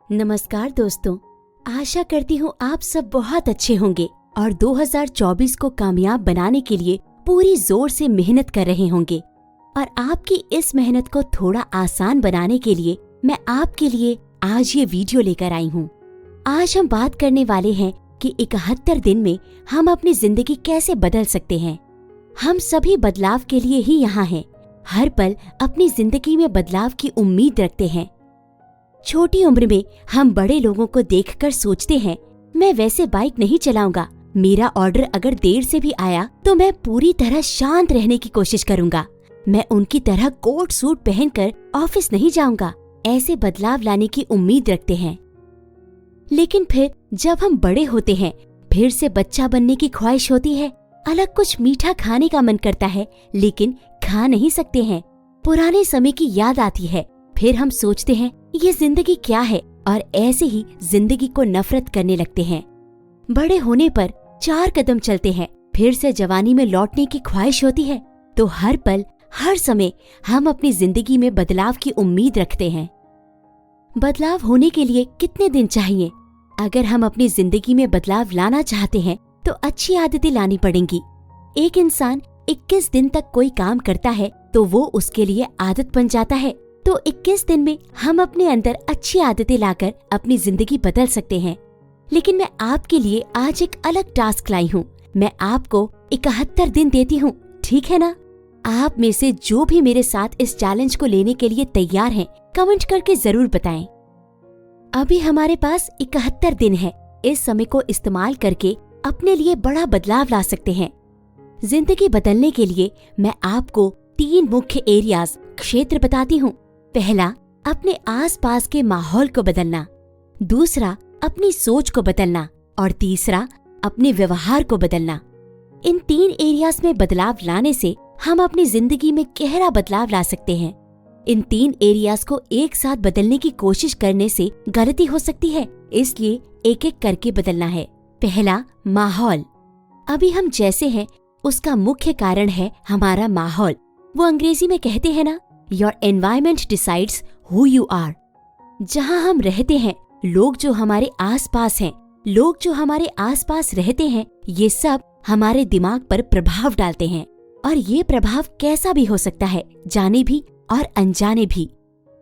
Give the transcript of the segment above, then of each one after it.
नमस्कार दोस्तों, आशा करती हूँ आप सब बहुत अच्छे होंगे और 2024 को कामयाब बनाने के लिए पूरी जोर से मेहनत कर रहे होंगे। और आपकी इस मेहनत को थोड़ा आसान बनाने के लिए मैं आपके लिए आज ये वीडियो लेकर आई हूँ। आज हम बात करने वाले हैं कि 71 दिन में हम अपनी जिंदगी कैसे बदल सकते हैं। हम सभी बदलाव के लिए ही यहाँ हैं। हर पल अपनी जिंदगी में बदलाव की उम्मीद रखते हैं। छोटी उम्र में हम बड़े लोगों को देखकर सोचते हैं, मैं वैसे बाइक नहीं चलाऊंगा, मेरा ऑर्डर अगर देर से भी आया तो मैं पूरी तरह शांत रहने की कोशिश करूंगा, मैं उनकी तरह कोट सूट पहनकर ऑफिस नहीं जाऊंगा। ऐसे बदलाव लाने की उम्मीद रखते हैं। लेकिन फिर जब हम बड़े होते हैं, फिर से बच्चा बनने की ख्वाहिश होती है। अलग कुछ मीठा खाने का मन करता है, लेकिन खा नहीं सकते हैं। पुराने समय की याद आती है। फिर हम सोचते हैं ये जिंदगी क्या है, और ऐसे ही जिंदगी को नफरत करने लगते हैं। बड़े होने पर 4 कदम चलते हैं, फिर से जवानी में लौटने की ख्वाहिश होती है। तो हर पल हर समय हम अपनी जिंदगी में बदलाव की उम्मीद रखते हैं। बदलाव होने के लिए कितने दिन चाहिए? अगर हम अपनी जिंदगी में बदलाव लाना चाहते हैं तो अच्छी आदतें लानी पड़ेंगी। एक इंसान 21 दिन तक कोई काम करता है तो वो उसके लिए आदत बन जाता है। तो 21 दिन में हम अपने अंदर अच्छी आदतें लाकर अपनी जिंदगी बदल सकते हैं। लेकिन मैं आपके लिए आज एक अलग टास्क लाई हूँ। मैं आपको 71 दिन देती हूँ, ठीक है ना? आप में से जो भी मेरे साथ इस चैलेंज को लेने के लिए तैयार हैं, कमेंट करके जरूर बताएं। अभी हमारे पास 71 दिन है। इस समय को इस्तेमाल करके अपने लिए बड़ा बदलाव ला सकते हैं। जिंदगी बदलने के लिए मैं आपको 3 मुख्य एरियाज, क्षेत्र बताती हूँ। पहला, अपने आसपास के माहौल को बदलना। दूसरा, अपनी सोच को बदलना। और तीसरा, अपने व्यवहार को बदलना। इन 3 एरियाज में बदलाव लाने से हम अपनी जिंदगी में गहरा बदलाव ला सकते हैं। इन 3 एरियाज को एक साथ बदलने की कोशिश करने से गलती हो सकती है, इसलिए एक एक करके बदलना है। पहला, माहौल। अभी हम जैसे हैं उसका मुख्य कारण है हमारा माहौल। वो अंग्रेजी में कहते हैं ना, your environment decides who you are. जहाँ हम रहते हैं, लोग जो हमारे आसपास हैं, लोग जो हमारे आसपास रहते हैं, ये सब हमारे दिमाग पर प्रभाव डालते हैं। और ये प्रभाव कैसा भी हो सकता है, जाने भी और अनजाने भी।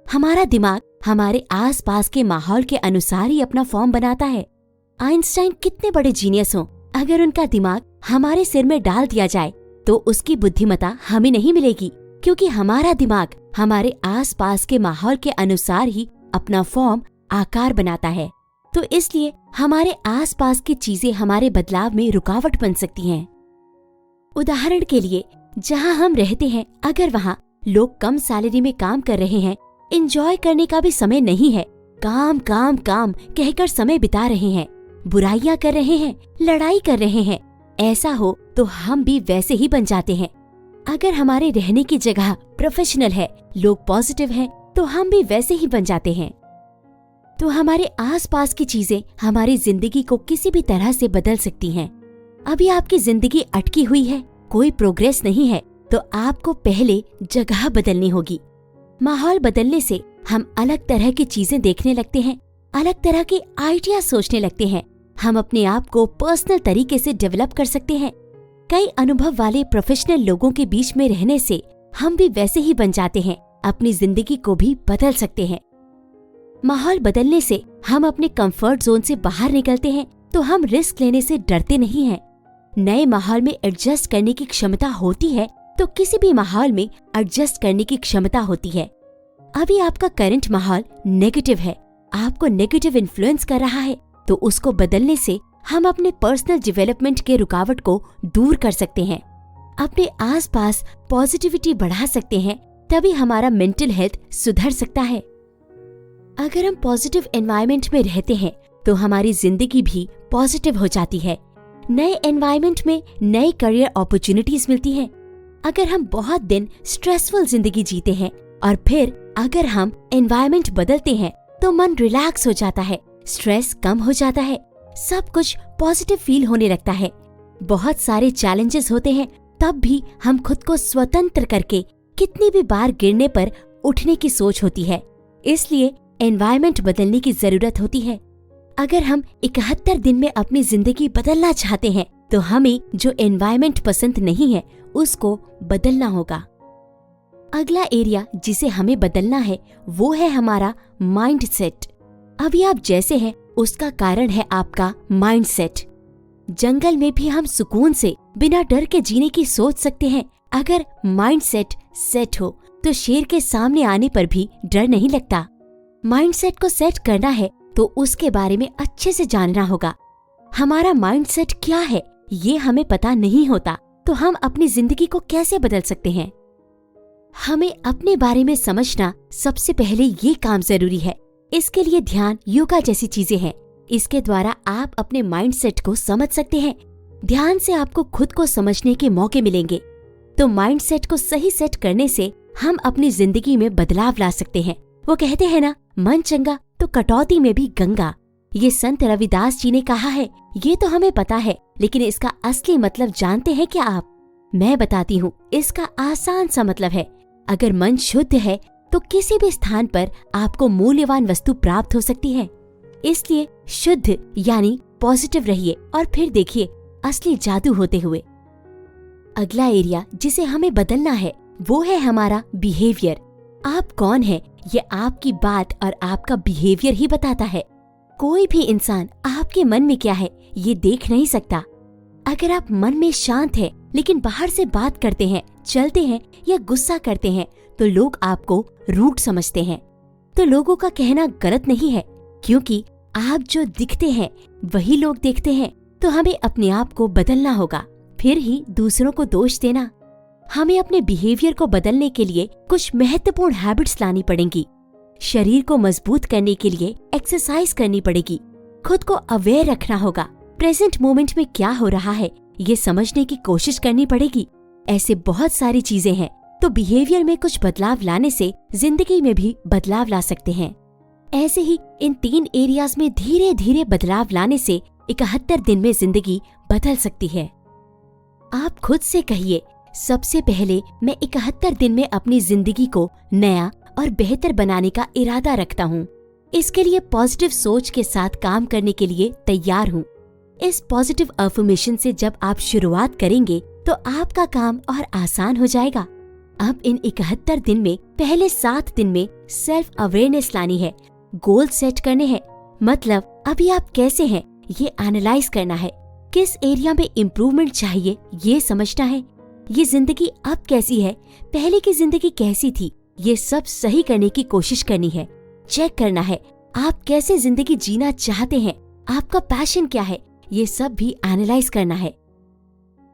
हमारा दिमाग हमारे आसपास के माहौल के अनुसार ही अपना फॉर्म बनाता है। आइंस्टाइन कितने बड़े जीनियस हों, अगर उनका दिमाग हमारे सिर में डाल दिया जाए तो उसकी बुद्धिमत्ता हमें नहीं मिलेगी, क्योंकि हमारा दिमाग हमारे आसपास के माहौल के अनुसार ही अपना फॉर्म, आकार बनाता है। तो इसलिए हमारे आसपास की चीजें हमारे बदलाव में रुकावट बन सकती हैं। उदाहरण के लिए, जहाँ हम रहते हैं, अगर वहाँ लोग कम सैलरी में काम कर रहे हैं, एंजॉय करने का भी समय नहीं है, काम काम काम कहकर समय बिता रहे हैं, बुराइयां कर रहे हैं, लड़ाई कर रहे हैं, ऐसा हो तो हम भी वैसे ही बन जाते हैं। अगर हमारे रहने की जगह प्रोफेशनल है, लोग पॉजिटिव हैं, तो हम भी वैसे ही बन जाते हैं। तो हमारे आसपास की चीजें हमारी जिंदगी को किसी भी तरह से बदल सकती हैं। अभी आपकी जिंदगी अटकी हुई है, कोई प्रोग्रेस नहीं है, तो आपको पहले जगह बदलनी होगी। माहौल बदलने से हम अलग तरह की चीजें देखने लगते हैं, अलग तरह के आइडिया सोचने लगते हैं। हम अपने आप को पर्सनल तरीके से डेवलप कर सकते हैं। कई अनुभव वाले प्रोफेशनल लोगों के बीच में रहने से हम भी वैसे ही बन जाते हैं, अपनी जिंदगी को भी बदल सकते हैं। माहौल बदलने से हम अपने कंफर्ट जोन से बाहर निकलते हैं, तो हम रिस्क लेने से डरते नहीं हैं। नए माहौल में एडजस्ट करने की क्षमता होती है, तो किसी भी माहौल में एडजस्ट करने की क्षमता होती है। अभी आपका करंट माहौल नेगेटिव है, आपको नेगेटिव इन्फ्लुएंस कर रहा है, तो उसको बदलने से हम अपने पर्सनल डेवलपमेंट के रुकावट को दूर कर सकते हैं, अपने आसपास पॉजिटिविटी बढ़ा सकते हैं, तभी हमारा मेंटल हेल्थ सुधर सकता है। अगर हम पॉजिटिव एनवायरनमेंट में रहते हैं तो हमारी जिंदगी भी पॉजिटिव हो जाती है। नए एनवायरनमेंट में नई करियर अपॉर्चुनिटीज मिलती हैं। अगर हम बहुत दिन स्ट्रेसफुल जिंदगी जीते हैं और फिर अगर हम एनवायरनमेंट बदलते हैं तो मन रिलैक्स हो जाता है, स्ट्रेस कम हो जाता है, सब कुछ पॉजिटिव फील होने लगता है। बहुत सारे चैलेंजेस होते हैं, तब भी हम खुद को स्वतंत्र करके कितनी भी बार गिरने पर उठने की सोच होती है। इसलिए एनवायरनमेंट बदलने की जरूरत होती है। अगर हम 71 दिन में अपनी जिंदगी बदलना चाहते हैं तो हमें जो एनवायरनमेंट पसंद नहीं है उसको बदलना होगा। अगला एरिया जिसे हमें बदलना है वो है हमारा माइंड सेट। अभी आप जैसे हैं उसका कारण है आपका माइंड सेट। जंगल में भी हम सुकून से बिना डर के जीने की सोच सकते हैं। अगर माइंड सेट हो तो शेर के सामने आने पर भी डर नहीं लगता। माइंड सेट को सेट करना है तो उसके बारे में अच्छे से जानना होगा। हमारा माइंड सेट क्या है ये हमें पता नहीं होता तो हम अपनी जिंदगी को कैसे बदल सकते हैं। हमें अपने बारे में समझना सबसे पहले ये काम जरूरी है। इसके लिए ध्यान, योगा जैसी चीजें हैं। इसके द्वारा आप अपने माइंड सेट को समझ सकते हैं। ध्यान से आपको खुद को समझने के मौके मिलेंगे। तो माइंड सेट को सही सेट करने से हम अपनी जिंदगी में बदलाव ला सकते हैं। वो कहते हैं ना, मन चंगा तो कटौती में भी गंगा। ये संत रविदास जी ने कहा है। ये तो हमें पता है, लेकिन इसका असली मतलब जानते हैं क्या आप? मैं बताती हूँ। इसका आसान सा मतलब है, अगर मन शुद्ध है तो किसी भी स्थान पर आपको मूल्यवान वस्तु प्राप्त हो सकती है। इसलिए शुद्ध यानी पॉजिटिव रहिए और फिर देखिए असली जादू होते हुए। अगला एरिया जिसे हमें बदलना है वो है हमारा बिहेवियर। आप कौन है ये आपकी बात और आपका बिहेवियर ही बताता है। कोई भी इंसान आपके मन में क्या है ये देख नहीं सकता। अगर आप मन में शांत है लेकिन बाहर से बात करते हैं, चलते हैं या गुस्सा करते हैं तो लोग आपको रूड समझते हैं। तो लोगों का कहना गलत नहीं है, क्योंकि आप जो दिखते हैं वही लोग देखते हैं। तो हमें अपने आप को बदलना होगा, फिर ही दूसरों को दोष देना। हमें अपने बिहेवियर को बदलने के लिए कुछ महत्वपूर्ण हैबिट्स लानी पड़ेंगी। शरीर को मजबूत करने के लिए एक्सरसाइज करनी पड़ेगी। खुद को अवेयर रखना होगा। प्रेजेंट मोमेंट में क्या हो रहा है ये समझने की कोशिश करनी पड़ेगी। ऐसे बहुत सारी चीजें हैं। तो बिहेवियर में कुछ बदलाव लाने से जिंदगी में भी बदलाव ला सकते हैं। ऐसे ही इन 3 एरियाज में धीरे धीरे बदलाव लाने से 71 दिन में जिंदगी बदल सकती है। आप खुद से कहिए, सबसे पहले मैं 71 दिन में अपनी जिंदगी को नया और बेहतर बनाने का इरादा रखता हूँ। इसके लिए पॉजिटिव सोच के साथ काम करने के लिए तैयार हूँ। इस पॉजिटिव अफर्मेशन से जब आप शुरुआत करेंगे तो आपका काम और आसान हो जाएगा। अब इन 71 दिन में पहले 7 दिन में सेल्फ अवेयरनेस लानी है, गोल सेट करने हैं। मतलब अभी आप कैसे हैं ये एनालाइज करना है। किस एरिया में इम्प्रूवमेंट चाहिए ये समझना है। ये जिंदगी अब कैसी है, पहले की जिंदगी कैसी थी, ये सब सही करने की कोशिश करनी है। चेक करना है आप कैसे जिंदगी जीना चाहते हैं, आपका पैशन क्या है, ये सब भी एनालाइज करना है।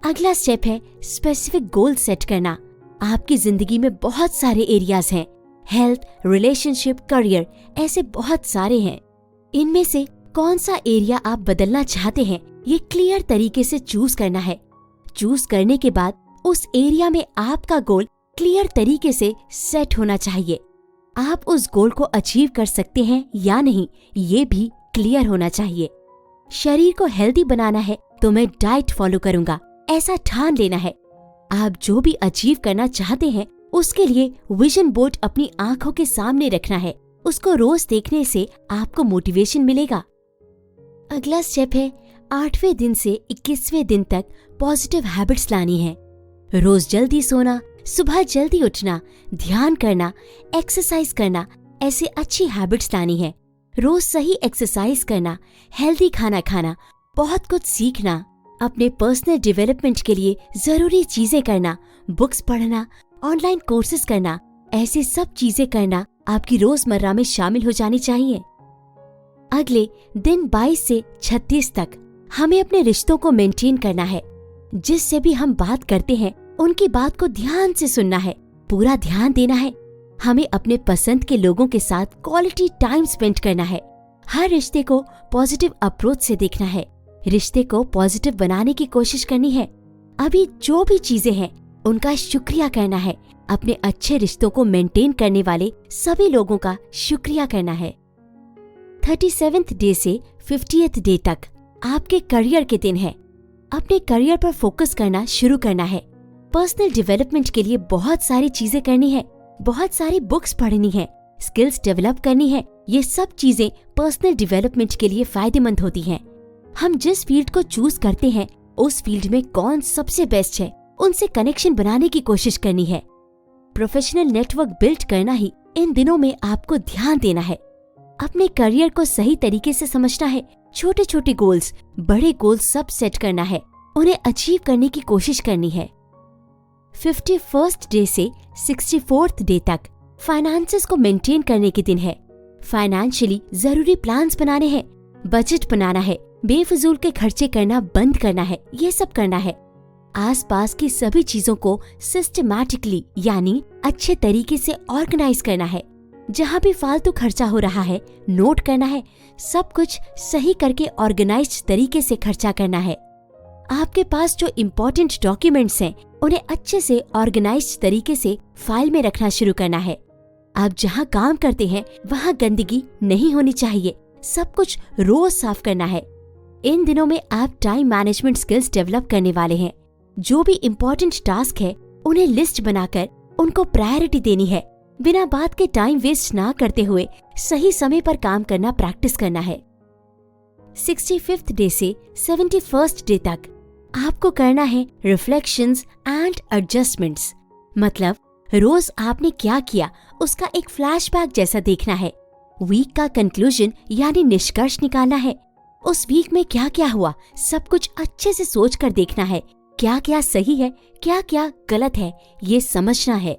अगला स्टेप है स्पेसिफिक गोल सेट करना। आपकी जिंदगी में बहुत सारे एरियाज हैं, हेल्थ, रिलेशनशिप, करियर, ऐसे बहुत सारे हैं। इनमें से कौन सा एरिया आप बदलना चाहते हैं ये क्लियर तरीके से चूज करना है। चूज करने के बाद उस एरिया में आपका गोल क्लियर तरीके से सेट होना चाहिए। आप उस गोल को अचीव कर सकते हैं या नहीं ये भी क्लियर होना चाहिए। शरीर को हेल्दी बनाना है तो मैं डाइट फॉलो करूंगा, ऐसा ठान लेना है। आप जो भी अचीव करना चाहते हैं उसके लिए विजन बोर्ड अपनी आंखों के सामने रखना है। उसको रोज देखने से आपको मोटिवेशन मिलेगा। अगला स्टेप है 8वें दिन से 21वें दिन तक पॉजिटिव हैबिट्स लानी है। रोज जल्दी सोना, सुबह जल्दी उठना, ध्यान करना, एक्सरसाइज करना, ऐसे अच्छी हैबिट्स लानी है। रोज सही एक्सरसाइज करना, हेल्दी खाना खाना, बहुत कुछ सीखना, अपने पर्सनल डेवलपमेंट के लिए जरूरी चीजें करना, बुक्स पढ़ना, ऑनलाइन कोर्सेज करना, ऐसी सब चीजें करना आपकी रोजमर्रा में शामिल हो जानी चाहिए। अगले दिन 22 से 36 तक हमें अपने रिश्तों को मेंटेन करना है। जिससे भी हम बात करते हैं उनकी बात को ध्यान से सुनना है, पूरा ध्यान देना है। हमें अपने पसंद के लोगों के साथ क्वालिटी टाइम स्पेंड करना है। हर रिश्ते को पॉजिटिव अप्रोच से देखना है, रिश्ते को पॉजिटिव बनाने की कोशिश करनी है। अभी जो भी चीजें हैं उनका शुक्रिया करना है। अपने अच्छे रिश्तों को मेंटेन करने वाले सभी लोगों का शुक्रिया करना है। 37th डे से 50th डे तक आपके करियर के दिन है। अपने करियर पर फोकस करना शुरू करना है। पर्सनल डेवलपमेंट के लिए बहुत सारी चीजें करनी है, बहुत सारी बुक्स पढ़नी है, स्किल्स डेवलप करनी है, ये सब चीजें पर्सनल डेवलपमेंट के लिए फायदेमंद होती हैं। हम जिस फील्ड को चूज करते हैं उस फील्ड में कौन सबसे बेस्ट है, उनसे कनेक्शन बनाने की कोशिश करनी है। प्रोफेशनल नेटवर्क बिल्ड करना ही इन दिनों में आपको ध्यान देना है। अपने करियर को सही तरीके से समझना है। छोटे छोटे गोल्स, बड़े गोल्स सब सेट करना है, उन्हें अचीव करने की कोशिश करनी है। 51st डे से 64th डे तक फाइनेंसेस को मेंटेन करने के दिन है। फाइनेंशियली जरूरी प्लान्स बनाने हैं, बजट बनाना है, बेफिजूल के खर्चे करना बंद करना है, ये सब करना है। आसपास की सभी चीजों को सिस्टमैटिकली यानी अच्छे तरीके से ऑर्गेनाइज करना है। जहाँ भी फालतू खर्चा हो रहा है नोट करना है, सब कुछ सही करके ऑर्गेनाइज्ड तरीके से खर्चा करना है। आपके पास जो इम्पोर्टेंट डॉक्यूमेंट्स हैं उन्हें अच्छे से ऑर्गेनाइज्ड तरीके से फाइल में रखना शुरू करना है। आप जहाँ काम करते हैं वहाँ गंदगी नहीं होनी चाहिए, सब कुछ रोज साफ करना है। इन दिनों में आप टाइम मैनेजमेंट स्किल्स डेवलप करने वाले हैं। जो भी इम्पोर्टेंट टास्क है उन्हें लिस्ट बनाकर उनको प्रायोरिटी देनी है। बिना बात के टाइम वेस्ट ना करते हुए सही समय पर काम करना प्रैक्टिस करना है। 65th डे से 71st डे तक आपको करना है रिफ्लेक्शंस एंड एडजस्टमेंट्स। मतलब रोज आपने क्या किया उसका एक फ्लैशबैक जैसा देखना है। वीक का कंक्लूजन यानी निष्कर्ष निकालना है। उस वीक में क्या क्या हुआ सब कुछ अच्छे से सोच कर देखना है। क्या क्या सही है, क्या क्या गलत है, ये समझना है।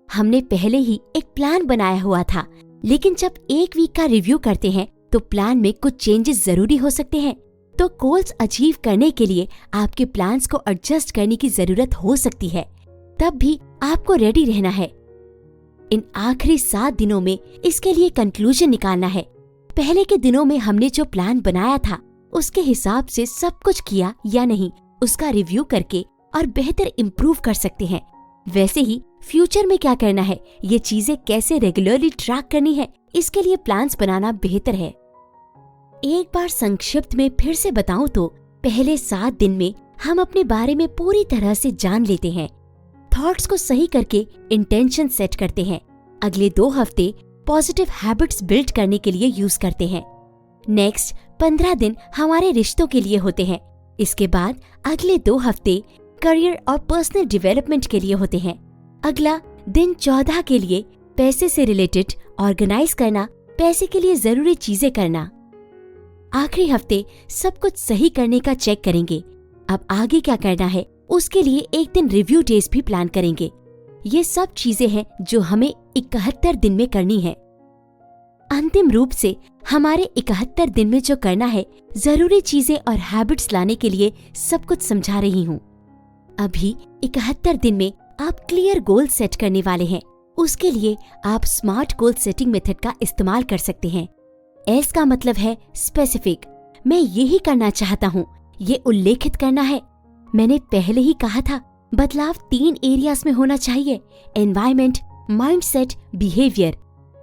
हमने पहले ही एक प्लान बनाया हुआ था, लेकिन जब एक वीक का रिव्यू करते हैं तो प्लान में कुछ चेंजेस जरूरी हो सकते हैं। तो गोल्स अचीव करने के लिए आपके प्लान्स को एडजस्ट करने की जरूरत हो सकती है। तब भी आपको रेडी रहना है। इन आखिरी 7 दिनों में इसके लिए कंक्लूजन निकालना है। पहले के दिनों में हमने जो प्लान बनाया था उसके हिसाब से सब कुछ किया या नहीं, उसका रिव्यू करके और बेहतर इम्प्रूव कर सकते हैं। वैसे ही फ्यूचर में क्या करना है, ये चीजें कैसे रेगुलरली ट्रैक करनी है, इसके लिए प्लान्स बनाना बेहतर है। एक बार संक्षिप्त में फिर से बताऊं तो पहले 7 दिन में हम अपने बारे में पूरी तरह से जान लेते हैं, थॉट्स को सही करके इंटेंशन सेट करते हैं। अगले 2 हफ्ते पॉजिटिव हैबिट्स बिल्ड करने के लिए यूज करते हैं। नेक्स्ट 15 दिन हमारे रिश्तों के लिए होते हैं। इसके बाद अगले 2 हफ्ते करियर और पर्सनल डेवलपमेंट के लिए होते हैं। अगला दिन 14 के लिए पैसे से रिलेटेड ऑर्गेनाइज करना, पैसे के लिए जरूरी चीजें करना। आखिरी हफ्ते सब कुछ सही करने का चेक करेंगे। अब आगे क्या करना है उसके लिए एक दिन रिव्यू डेज भी प्लान करेंगे। ये सब चीजें हैं जो हमें 71 दिन में करनी है। अंतिम रूप से हमारे 71 दिन में जो करना है, जरूरी चीजें और हैबिट्स लाने के लिए सब कुछ समझा रही हूँ। अभी 71 दिन में आप क्लियर गोल सेट करने वाले हैं। उसके लिए आप स्मार्ट गोल सेटिंग मेथड का इस्तेमाल कर सकते हैं। एस का मतलब है स्पेसिफिक, मैं यही करना चाहता हूँ, ये उल्लेखित करना है। मैंने पहले ही कहा था बदलाव 3 एरियाज में होना चाहिए, एनवायरमेंट, माइंडसेट, बिहेवियर।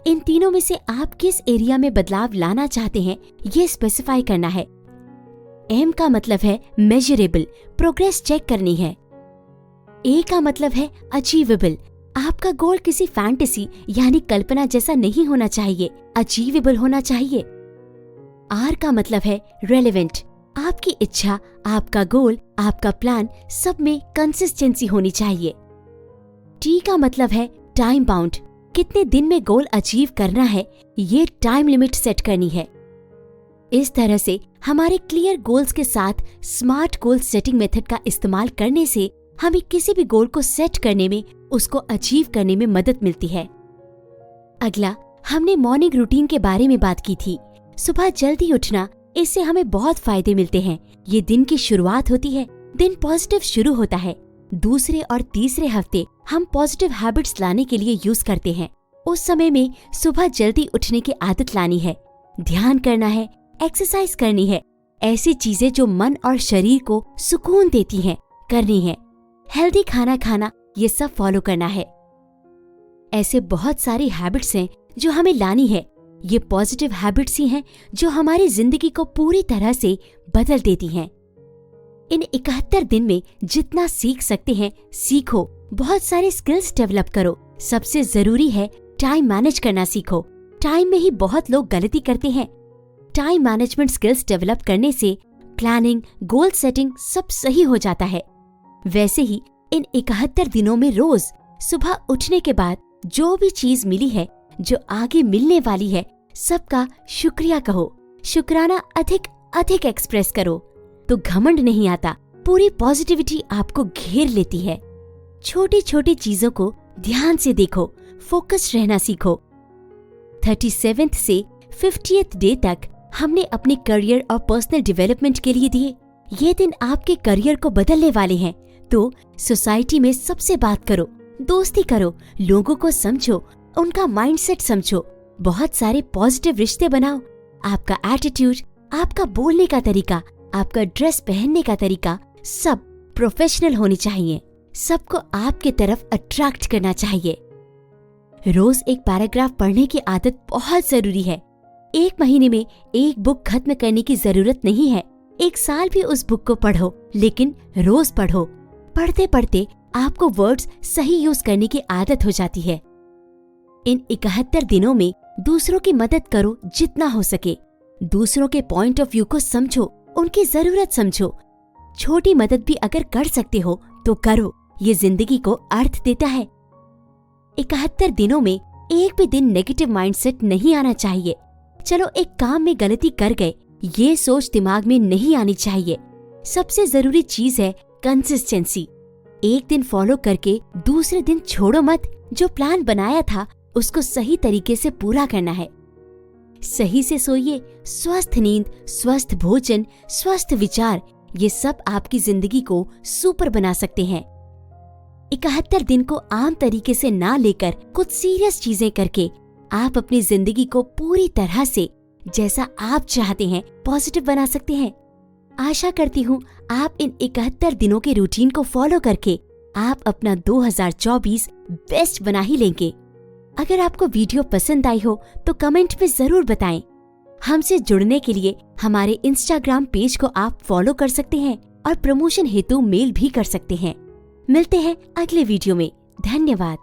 इन तीनों में से आप किस एरिया में बदलाव लाना चाहते हैं ये स्पेसिफाई करना है। एम का मतलब है मेजरेबल, प्रोग्रेस चेक करनी है। ए का मतलब है अचीवेबल, आपका गोल किसी फैंटेसी यानी कल्पना जैसा नहीं होना चाहिए, अचीवेबल होना चाहिए। आर का मतलब है रेलेवेंट, आपकी इच्छा, आपका गोल, आपका प्लान सब में कंसिस्टेंसी होनी चाहिए। टी का मतलब है टाइम बाउंड, कितने दिन में गोल अचीव करना है, ये टाइम लिमिट सेट करनी है। इस तरह से हमारे क्लियर गोल्स के साथ स्मार्ट गोल सेटिंग मेथड का इस्तेमाल करने से हमें किसी भी गोल को सेट करने में, उसको अचीव करने में मदद मिलती है। अगला हमने मॉर्निंग रूटीन के बारे में बात की थी। सुबह जल्दी उठना, इससे हमें बहुत फायदे मिलते हैं। ये दिन की शुरुआत होती है, दिन पॉजिटिव शुरू होता है। दूसरे और तीसरे हफ्ते हम पॉजिटिव हैबिट्स लाने के लिए यूज करते हैं। उस समय में सुबह जल्दी उठने की आदत लानी है, ध्यान करना है, एक्सरसाइज करनी है, ऐसी चीजें जो मन और शरीर को सुकून देती हैं करनी है। हेल्दी खाना खाना, ये सब फॉलो करना है। ऐसे बहुत सारी हैबिट्स हैं जो हमें लानी है। ये पॉजिटिव हैबिट्स ही हैं जो हमारी जिंदगी को पूरी तरह से बदल देती हैं। इन 71 दिन में जितना सीख सकते हैं सीखो, बहुत सारे स्किल्स डेवलप करो। सबसे जरूरी है टाइम मैनेज करना सीखो। टाइम में ही बहुत लोग गलती करते हैं। टाइम मैनेजमेंट स्किल्स डेवलप करने से प्लानिंग, गोल सेटिंग सब सही हो जाता है। वैसे ही इन 71 दिनों में रोज सुबह उठने के बाद जो भी चीज मिली है, जो आगे मिलने वाली है, सबका शुक्रिया कहो। शुक्राना अधिक अधिक एक्सप्रेस करो तो घमंड नहीं आता, पूरी पॉजिटिविटी आपको घेर लेती है। छोटी छोटी चीजों को ध्यान से देखो, फोकस रहना सीखो। 37th से 50th डे तक हमने अपने करियर और पर्सनल डेवलपमेंट के लिए दिए। ये दिन आपके करियर को बदलने वाले हैं, तो सोसाइटी में सबसे बात करो, दोस्ती करो, लोगों को समझो, उनका माइंडसेट समझो, बहुत सारे पॉजिटिव रिश्ते बनाओ। आपका एटीट्यूड, आपका बोलने का तरीका, आपका ड्रेस पहनने का तरीका सब प्रोफेशनल होनी चाहिए। सबको आपके तरफ अट्रैक्ट करना चाहिए। रोज एक पैराग्राफ पढ़ने की आदत बहुत जरूरी है। एक महीने में एक बुक खत्म करने की जरूरत नहीं है। एक साल भी उस बुक को पढ़ो, लेकिन रोज पढ़ो। पढ़ते पढ़ते आपको वर्ड्स सही यूज करने की आदत हो जाती है। इन 71 दिनों में दूसरों की मदद करो जितना हो सके। दूसरों के पॉइंट ऑफ व्यू को समझो, उनकी जरूरत समझो। छोटी मदद भी अगर कर सकते हो तो करो, ये जिंदगी को अर्थ देता है। 71 दिनों में एक भी दिन नेगेटिव माइंडसेट नहीं आना चाहिए। चलो एक काम में गलती कर गए, ये सोच दिमाग में नहीं आनी चाहिए। सबसे जरूरी चीज है कंसिस्टेंसी। एक दिन फॉलो करके दूसरे दिन छोड़ो मत। जो प्लान बनाया था उसको सही तरीके से पूरा करना है। सही से सोइए, स्वस्थ नींद, स्वस्थ भोजन, स्वस्थ विचार, ये सब आपकी जिंदगी को सुपर बना सकते हैं। 71 दिन को आम तरीके से ना लेकर कुछ सीरियस चीजें करके आप अपनी जिंदगी को पूरी तरह से जैसा आप चाहते हैं पॉजिटिव बना सकते हैं। आशा करती हूँ आप इन 71 दिनों के रूटीन को फॉलो करके आप अपना 2024 बेस्ट बना ही लेंगे। अगर आपको वीडियो पसंद आई हो तो कमेंट में जरूर बताएं। हमसे जुड़ने के लिए हमारे इंस्टाग्राम पेज को आप फॉलो कर सकते हैं और प्रमोशन हेतु मेल भी कर सकते हैं। मिलते हैं अगले वीडियो में। धन्यवाद।